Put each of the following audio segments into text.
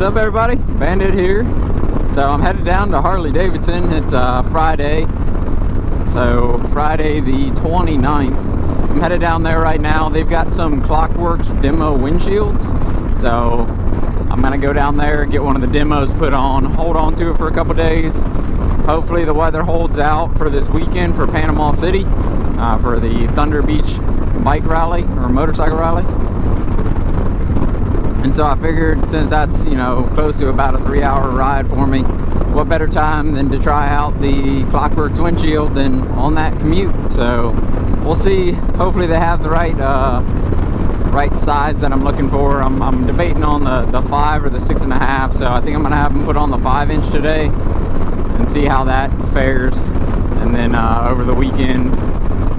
What's up, everybody? Bandit here. So I'm headed down to Harley Davidson. It's Friday, so Friday the 29th. I'm headed down there right now. They've got some KlockWerks demo windshields, so I'm gonna go down there and get one of the demos put on, hold on to it for a couple days. Hopefully the weather holds out for this weekend for Panama City, for the Thunder Beach bike rally or motorcycle rally. And so I figured, since that's, you know, close to about a 3-hour ride for me, what better time than to try out the KlockWerks windshield than on that commute. So we'll see. Hopefully they have the right size that I'm looking for. I'm debating on the 5 or the 6.5, so I think I'm gonna have them put on the 5-inch today and see how that fares, and then over the weekend,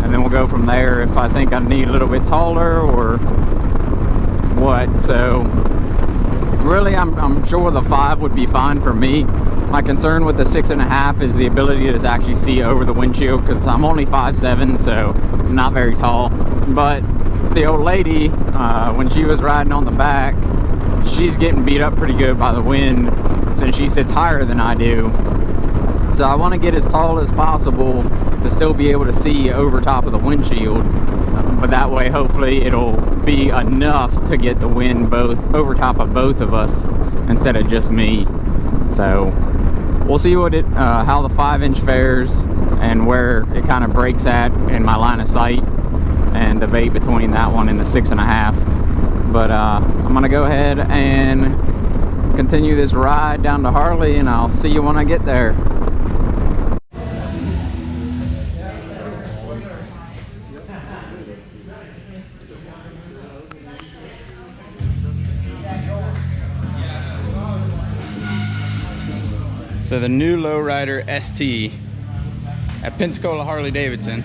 and then we'll go from there if I think I need a little bit taller or what. So really I'm sure the 5 would be fine for me. My concern with the 6.5 is the ability to actually see over the windshield, because I'm only 5'7", so I'm not very tall. But the old lady, when she was riding on the back, she's getting beat up pretty good by the wind since she sits higher than I do. So I want to get as tall as possible to still be able to see over top of the windshield, but that way hopefully it'll be enough to get the wind both over top of both of us instead of just me. So we'll see what how the 5-inch fares and where it kind of breaks at in my line of sight, and debate between that one and the 6.5. But I'm gonna go ahead and continue this ride down to Harley, and I'll see you when I get there. So the new Lowrider ST at Pensacola Harley Davidson.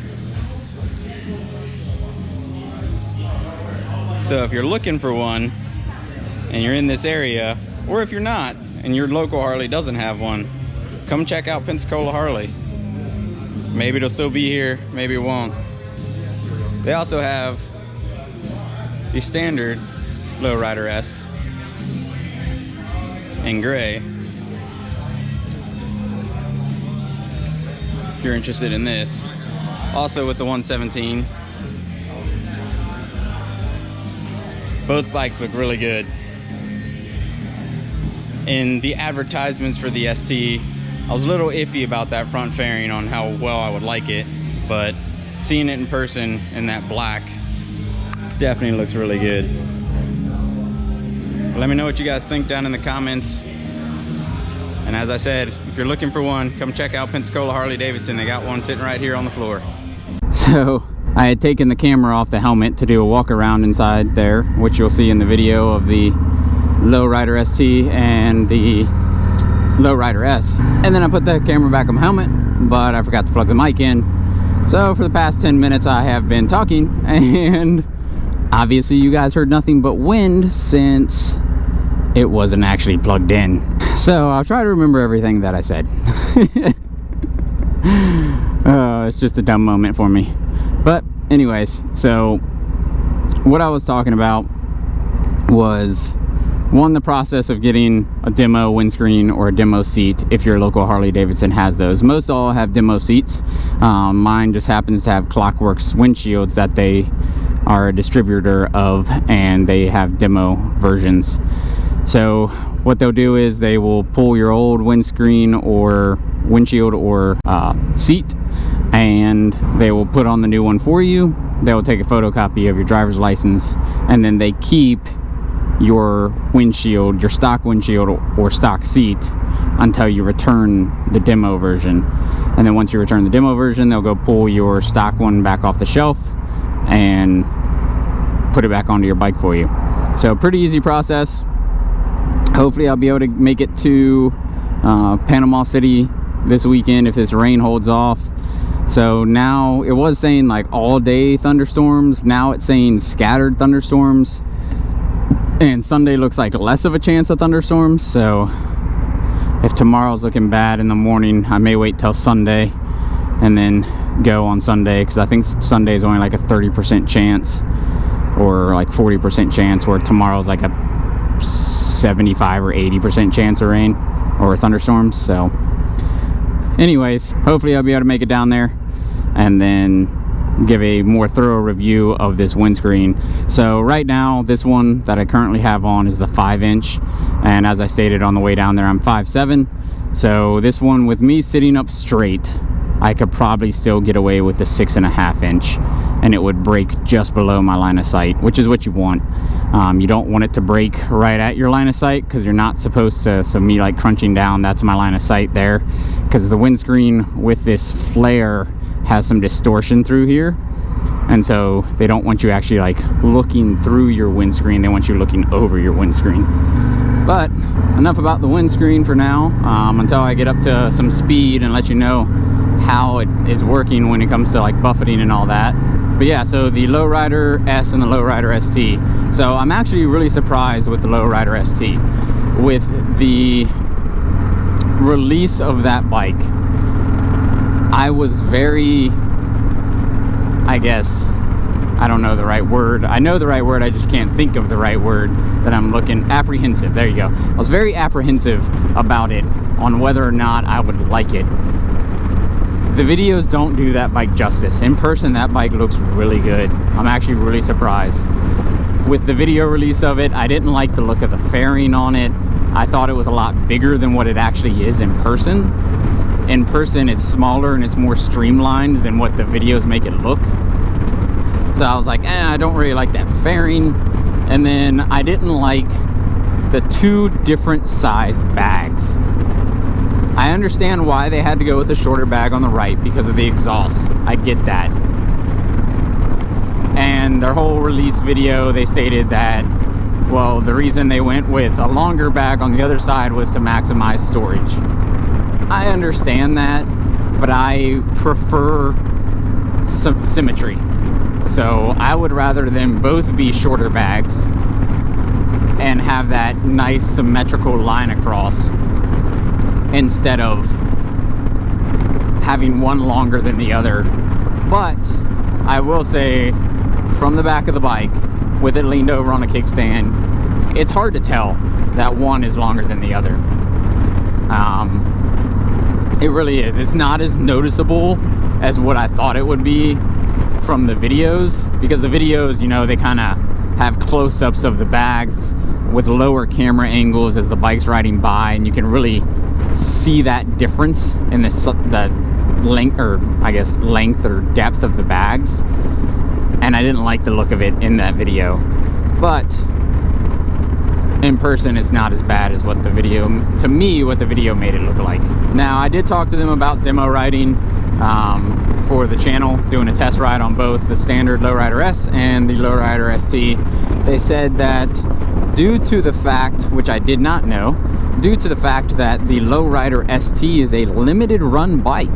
So if you're looking for one and you're in this area, or if you're not and your local Harley doesn't have one, come check out Pensacola Harley. Maybe it'll still be here, maybe it won't. They also have the standard Lowrider S in gray, if you're interested in this. Also with the 117. Both bikes look really good. In the advertisements for the ST, I was a little iffy about that front fairing on how well I would like it, but seeing it in person in that black definitely looks really good. Let me know what you guys think down in the comments. And as I said, if you're looking for one, come check out Pensacola Harley Davidson. They got one sitting right here on the floor. So I had taken the camera off the helmet to do a walk around inside there, which you'll see in the video of the Lowrider ST and the Lowrider S. And then I put the camera back on my helmet, but I forgot to plug the mic in. So for the past 10 minutes I have been talking, and obviously you guys heard nothing but wind since it wasn't actually plugged in. So I'll try to remember everything that I said. It's just a dumb moment for me. But anyways, so what I was talking about was, one, the process of getting a demo windscreen or a demo seat if your local Harley Davidson has those. Most all have demo seats. Mine just happens to have KlockWerks windshields that they are a distributor of, and they have demo versions. So what they'll do is they will pull your old windscreen or windshield or seat, and they will put on the new one for you. They will take a photocopy of your driver's license, and then they keep your windshield, your stock windshield or stock seat, until you return the demo version. And then once you return the demo version, they'll go pull your stock one back off the shelf and put it back onto your bike for you. So pretty easy process. Hopefully I'll be able to make it to Panama City this weekend if this rain holds off. So now it was saying like all day thunderstorms, now it's saying scattered thunderstorms, and Sunday looks like less of a chance of thunderstorms. So if tomorrow's looking bad in the morning, I may wait till Sunday and then go on Sunday, because I think Sunday is only like a 30% chance or like 40% chance, where tomorrow's like a 75 or 80% chance of rain or thunderstorms. So anyways, hopefully I'll be able to make it down there and then give a more thorough review of this windscreen. So right now, this one that I currently have on is the 5-inch, and as I stated on the way down there, I'm 5'7". So this one, with me sitting up straight, I could probably still get away with the 6.5-inch, and it would break just below my line of sight, which is what you want. You don't want it to break right at your line of sight, because you're not supposed to. So me like crunching down, that's my line of sight there, because the windscreen with this flare has some distortion through here, and so they don't want you actually like looking through your windscreen. They want you looking over your windscreen. But enough about the windscreen for now, until I get up to some speed and let you know how it is working when it comes to like buffeting and all that. But yeah, so the Lowrider S and the Lowrider ST. So I'm actually really surprised with the Lowrider ST. With the release of that bike, I was very, I guess, I don't know the right word. I know the right word, I just can't think of the right word that I'm looking. Apprehensive, there you go. I was very apprehensive about it, on whether or not I would like it. The videos don't do that bike justice. In person, that bike looks really good. I'm actually really surprised. With the video release of it, I didn't like the look of the fairing on it. I thought it was a lot bigger than what it actually is in person. In person, it's smaller and it's more streamlined than what the videos make it look. So I was like, I don't really like that fairing. And then I didn't like the 2 different size bags. I understand why they had to go with a shorter bag on the right, because of the exhaust. I get that. And their whole release video, they stated that, well, the reason they went with a longer bag on the other side was to maximize storage. I understand that, but I prefer some symmetry. So I would rather them both be shorter bags and have that nice symmetrical line across, instead of having one longer than the other. But I will say, from the back of the bike, with it leaned over on a kickstand, it's hard to tell that one is longer than the other. It really is. It's not as noticeable as what I thought it would be from the videos, because the videos, you know, they kind of have close-ups of the bags with lower camera angles as the bike's riding by, and you can really see that difference in the length, or I guess length or depth of the bags. And I didn't like the look of it in that video. But in person, it's not as bad as what the video, to me, what the video made it look like. Now, I did talk to them about demo riding for the channel, doing a test ride on both the standard Lowrider S and the Lowrider ST. They said that due to the fact, which I did not know, due to the fact that the Lowrider ST is a limited run bike,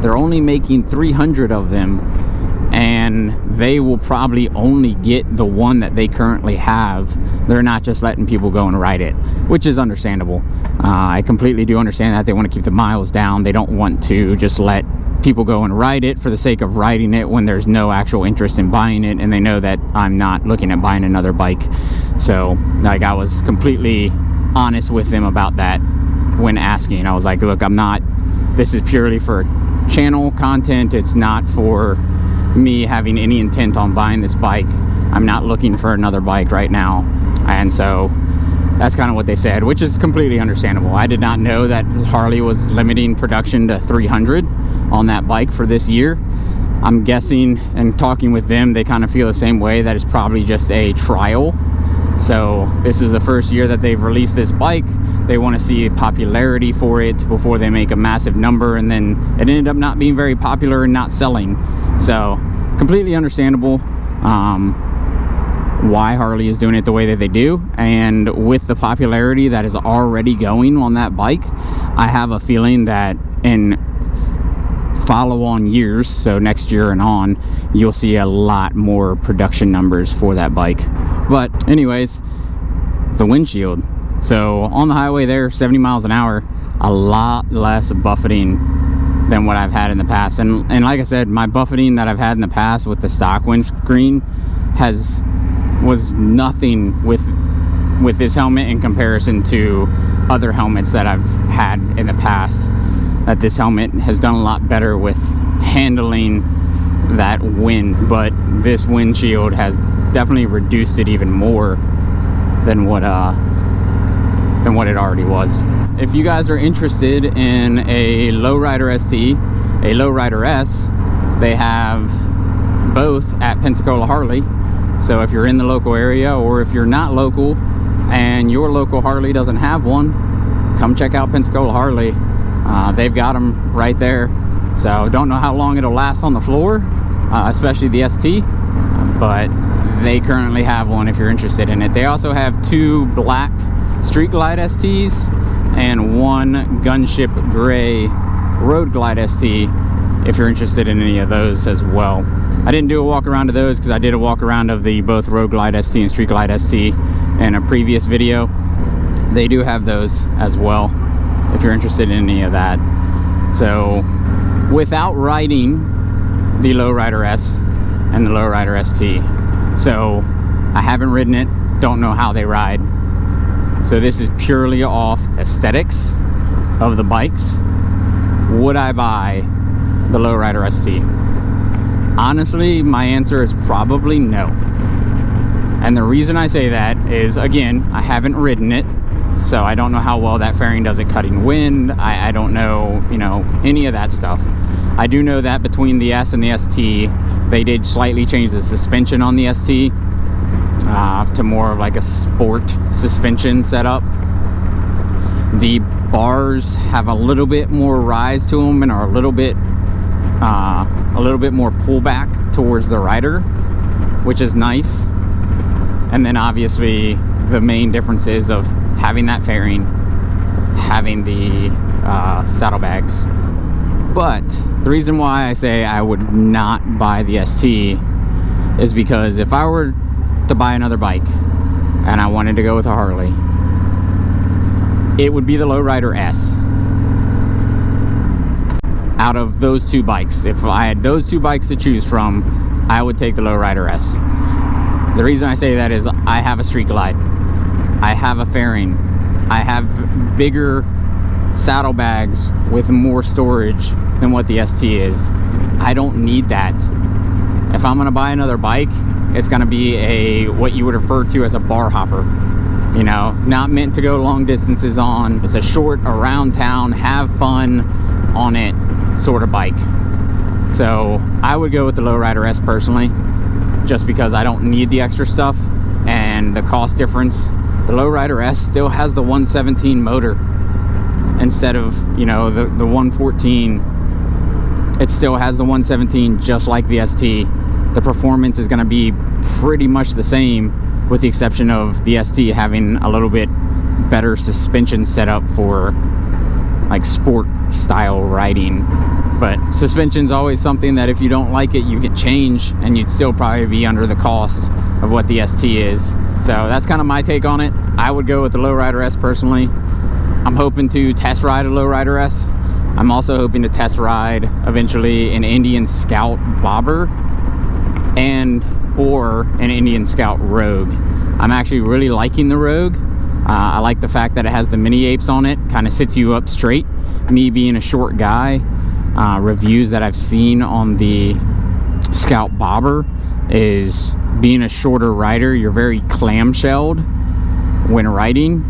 they're only making 300 of them, and they will probably only get the one that they currently have. They're not just letting people go and ride it, which is understandable. I completely do understand that. They want to keep the miles down. They don't want to just let people go and ride it for the sake of riding it when there's no actual interest in buying it, and they know that I'm not looking at buying another bike. So like, I was completely honest with them about that when asking. I was like, look, I'm not, this is purely for channel content. It's not for me having any intent on buying this bike. I'm not looking for another bike right now. And so that's kind of what they said, which is completely understandable. I did not know that Harley was limiting production to 300 on that bike for this year. I'm guessing, and talking with them, they kind of feel the same way, that it's probably just a trial. So this is the first year that they've released this bike. They want to see popularity for it before they make a massive number, and then it ended up not being very popular and not selling. So completely understandable why Harley is doing it the way that they do. And with the popularity that is already going on that bike, I have a feeling that in follow-on years, so next year and on, you'll see a lot more production numbers for that bike. But anyways, the windshield. So on the highway there, 70 miles an hour, a lot less buffeting than what I've had in the past. And like I said, my buffeting that I've had in the past with the stock windscreen was nothing with with this helmet in comparison to other helmets that I've had in the past, that this helmet has done a lot better with handling that wind, but this windshield has definitely reduced it even more than what it already was. If you guys are interested in a Lowrider ST, a Lowrider S, they have both at Pensacola Harley. So if you're in the local area, or if you're not local and your local Harley doesn't have one, come check out Pensacola Harley. They've got them right there. So don't know how long it'll last on the floor, especially the ST, but they currently have one if you're interested in it. They also have 2 black Street Glide STs and 1 Gunship Gray Road Glide ST if you're interested in any of those as well. I didn't do a walk around of those because I did a walk around of the both Road Glide ST and Street Glide ST in a previous video. They do have those as well if you're interested in any of that. So without riding the Lowrider S and the Lowrider ST, so I haven't ridden it, don't know how they ride. So this is purely off aesthetics of the bikes. Would I buy the Lowrider ST? Honestly, my answer is probably no. And the reason I say that is, again, I haven't ridden it, so I don't know how well that fairing does at cutting wind. I don't know, you know, any of that stuff. I do know that between the S and the ST, they did slightly change the suspension on the ST to more of like a sport suspension setup. The bars have a little bit more rise to them and are a little bit more pullback towards the rider, which is nice. And then obviously the main difference is of having that fairing, having the saddlebags. But the reason why I say I would not buy the ST is because if I were to buy another bike and I wanted to go with a Harley, it would be the Lowrider S. Out of those 2 bikes, if I had those 2 bikes to choose from, I would take the Lowrider S. The reason I say that is I have a Street Glide, I have a fairing, I have bigger saddlebags with more storage than what the ST is. I don't need that. If I'm gonna buy another bike, it's gonna be a what you would refer to as a bar hopper. You know, not meant to go long distances on. It's a short, around town, have fun on it sort of bike. So I would go with the Lowrider S personally, just because I don't need the extra stuff and the cost difference. The Lowrider S still has the 117 motor instead of, you know, the 114. It still has the 117 just like the ST. The performance is going to be pretty much the same, with the exception of the ST having a little bit better suspension setup for like sport style riding. But suspension's always something that if you don't like it, you can change, and you'd still probably be under the cost of what the ST is. So that's kind of my take on it. I would go with the Lowrider S personally. I'm hoping to test ride a Lowrider S. I'm also hoping to test ride eventually an Indian Scout Bobber and or an Indian Scout Rogue. I'm actually really liking the Rogue. I like the fact that it has the mini apes on it, kind of sits you up straight. Me being a short guy, reviews that I've seen on the Scout Bobber is being a shorter rider, you're very clamshelled when riding,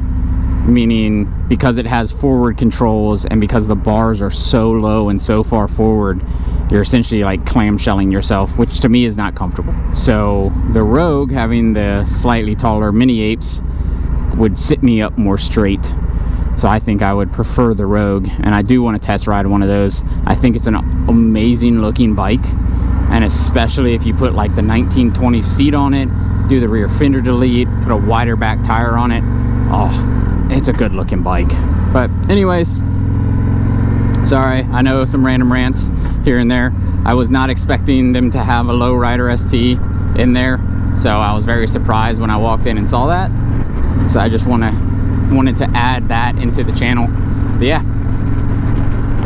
meaning because it has forward controls and because the bars are so low and so far forward, you're essentially like clamshelling yourself, which to me is not comfortable. So the Rogue, having the slightly taller mini apes, would sit me up more straight. So I think I would prefer the Rogue, and I do want to test ride one of those. I think it's an amazing looking bike, and especially if you put like the 1920 seat on it, do the rear fender delete, put a wider back tire on it. Oh, it's a good looking bike. But anyways, sorry, I know some random rants here and there. I was not expecting them to have a Lowrider ST in there, so I was very surprised when I walked in and saw that. So I just wanted to add that into the channel. But yeah,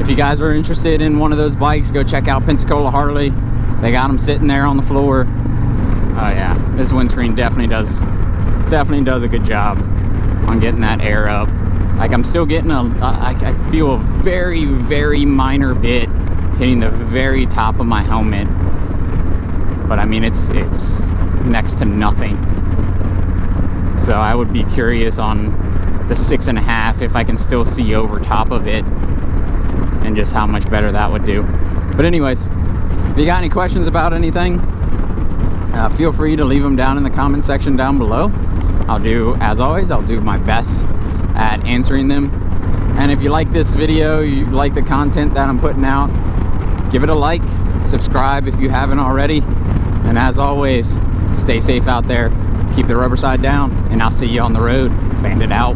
if you guys are interested in one of those bikes, go check out Pensacola Harley. They got them sitting there on the floor. Oh yeah, this windscreen definitely does a good job. on getting that air up. Like, I'm still getting I feel a very, very minor bit hitting the very top of my helmet, but I mean, it's next to nothing. So I would be curious on the 6.5 if I can still see over top of it, and just how much better that would do. But anyways, if you got any questions about anything, feel free to leave them down in the comment section down below. As always, I'll do my best at answering them. And if you like this video, you like the content that I'm putting out, give it a like, subscribe if you haven't already, and as always, stay safe out there, keep the rubber side down, and I'll see you on the road. Bandit out.